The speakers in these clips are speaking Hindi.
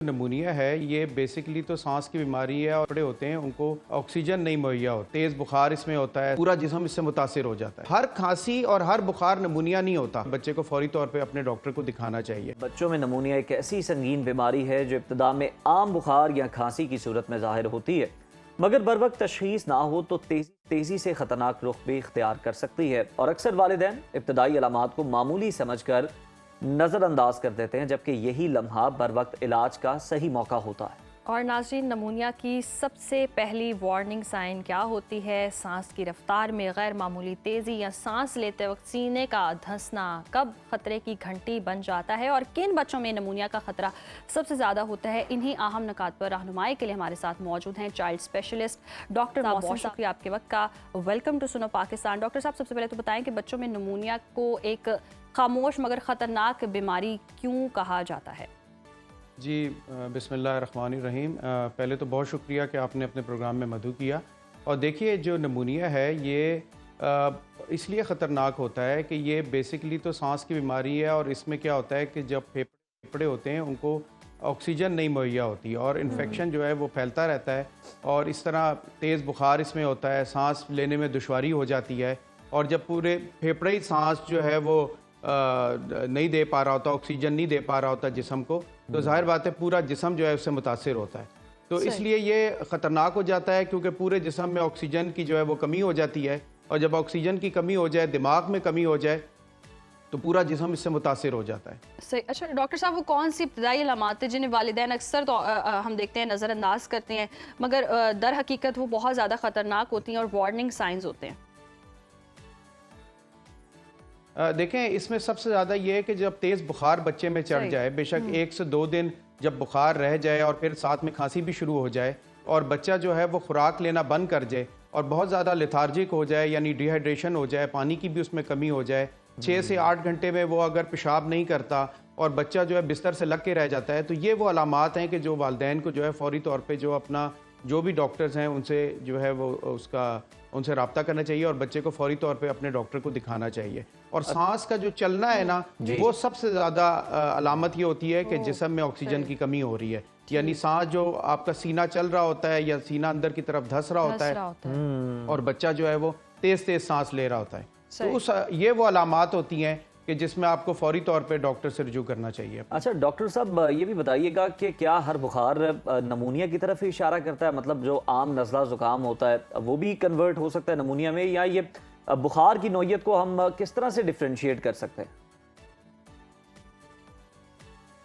नमूनिया है ये बेसिकली तो सांस की बीमारी है और बड़े होते हैं उनको ऑक्सीजन नहीं मुहैया हो, तेज बुखार इसमें होता है, पूरा जिस्म इससे मुतासिर हो जाता है। हर खांसी और हर बुखार नमूनिया नहीं होता, बच्चे को फौरी तौर पे अपने डॉक्टर को दिखाना चाहिए। बच्चों में नमूनिया एक ऐसी संगीन बीमारी है जो इब्तिदा में आम बुखार या खांसी की सूरत में जाहिर होती है, मगर बर वक्त तशखीस ना हो तो तेजी से खतरनाक रुख भी इख्तियार कर सकती है और अक्सर वालिदैन इब्तदाई अलामात को मामूली समझकर नज़रअंदाज कर देते हैं, जबकि यही लम्हा बर वक्त इलाज का सही मौका होता है। और नाज़रीन, नमूनिया की सबसे पहली वार्निंग साइन क्या होती है? सांस की रफ्तार में गैर मामूली तेज़ी या सांस लेते वक्त सीने का धंसना कब खतरे की घंटी बन जाता है और किन बच्चों में नमूनिया का खतरा सबसे ज़्यादा होता है? इन्हीं अहम नुकात पर रहनुमाई के लिए हमारे साथ मौजूद हैं चाइल्ड स्पेशलिस्ट डॉक्टर मोहसिन। बहुत शुक्रिया आपके वक्त का। वेलकम टू सुनो पाकिस्तान। डॉक्टर साहब, सबसे पहले तो बताएं कि बच्चों में नमूनिया को एक खामोश मगर ख़तरनाक बीमारी क्यों कहा जाता है? जी बिस्मिल्लाहिर्रहमानिर्रहीम। पहले तो बहुत शुक्रिया कि आपने अपने प्रोग्राम में मदु किया। और देखिए, जो नमूनिया है ये इसलिए ख़तरनाक होता है कि ये बेसिकली तो सांस की बीमारी है और इसमें क्या होता है कि जब फेफड़े होते हैं उनको ऑक्सीजन नहीं मुहैया होती और इन्फेक्शन जो है वो फैलता रहता है और इस तरह तेज़ बुखार इसमें होता है, सांस लेने में दुश्वारी हो जाती है और जब पूरे फेफड़े ही सांस जो है वो नहीं दे पा रहा होता, ऑक्सीजन नहीं दे पा रहा होता जिस्म को, तो जाहिर बात है पूरा जिस्म जो है उससे मुतासिर होता है। तो इसलिए ये ख़तरनाक हो जाता है क्योंकि पूरे जिस्म में ऑक्सीजन की जो है वो कमी हो जाती है और जब ऑक्सीजन की कमी हो जाए, दिमाग में कमी हो जाए, तो पूरा जिस्म इससे मुतासिर हो जाता है। सही। अच्छा डॉक्टर साहब, वो कौन सी इब्तिदाई अलामात है जिन्हें वालिदैन अक्सर तो हम देखते हैं नज़रअंदाज करते हैं, मगर दर हकीकत वो बहुत ज़्यादा ख़तरनाक होती हैं और वार्निंग साइंस होते हैं? देखें, इसमें सबसे ज़्यादा ये है कि जब तेज़ बुखार बच्चे में चढ़ जाए, बेशक 1 से 2 दिन जब बुखार रह जाए और फिर साथ में खांसी भी शुरू हो जाए और बच्चा जो है वो खुराक लेना बंद कर जाए और बहुत ज़्यादा लेथार्जिक हो जाए, यानी डिहाइड्रेशन हो जाए, पानी की भी उसमें कमी हो जाए, 6 से 8 घंटे में वो अगर पेशाब नहीं करता और बच्चा जो है बिस्तर से लग के रह जाता है, तो ये वो अलामात हैं कि जो वालिदैन को जो है फ़ौरी तौर पर जो अपना जो भी डॉक्टर्स हैं उनसे जो है वो उनसे रब्ता करना चाहिए और बच्चे को फौरी तौर पे अपने डॉक्टर को दिखाना चाहिए। और सांस का जो चलना है ना, वो सबसे ज़्यादा अलामत ये होती है कि जिस्म में ऑक्सीजन की कमी हो रही है, यानी सांस जो आपका सीना चल रहा होता है या सीना अंदर की तरफ धस रहा होता है और बच्चा जो है वो तेज़ तेज़ सांस ले रहा होता है, तो ये वो अलामात होती हैं कि जिसमें आपको फौरी तौर पे डॉक्टर से रुजू करना चाहिए। अच्छा डॉक्टर साहब, ये भी बताइएगा कि क्या हर बुखार नमूनिया की तरफ ही इशारा करता है? मतलब जो आम नज़ला ज़ुकाम होता है वो भी कन्वर्ट हो सकता है नमूनिया में, या ये बुखार की नौइयत को हम किस तरह से डिफ्रेंशिएट कर सकते हैं?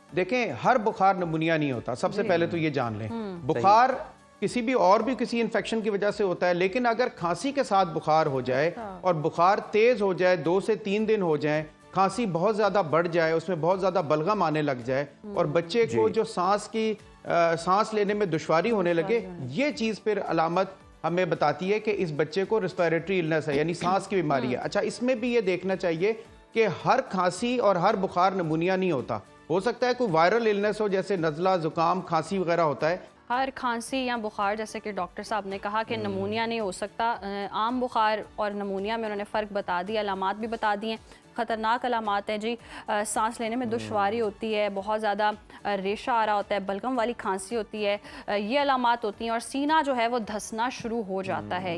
देखें, हर बुखार नमूनिया नहीं होता, सबसे पहले तो ये जान लें। बुखार किसी इन्फेक्शन की वजह से होता है, लेकिन अगर खांसी के साथ बुखार हो जाए और बुखार तेज हो जाए, 2 से 3 दिन हो जाए, खांसी बहुत ज़्यादा बढ़ जाए, उसमें बहुत ज़्यादा बलगम आने लग जाए और बच्चे को जो सांस लेने में दुश्वारी होने लगे, ये चीज़ फिर अलामत हमें बताती है कि इस बच्चे को रेस्पिरेटरी इलनेस है, यानी सांस की बीमारी है। अच्छा, इसमें भी ये देखना चाहिए कि हर खांसी और हर बुखार नमूनिया नहीं होता, हो सकता है कोई वायरल इलनेस हो, जैसे नज़ला, जुकाम, खांसी वगैरह होता है। हर खांसी या बुखार, जैसे कि डॉक्टर साहब ने कहा कि नमूनिया नहीं हो सकता, आम बुखार और नमूनिया में उन्होंने फ़र्क बता दिया, अलामात भी बता दिए। ख़तरनाक अलामात हैं जी, सांस लेने में दुश्वारी होती है, बहुत ज़्यादा रेशा आ रहा होता है, बलगम वाली खांसी होती है, ये अलामात होती हैं और सीना जो है वो धंसना शुरू हो जाता है।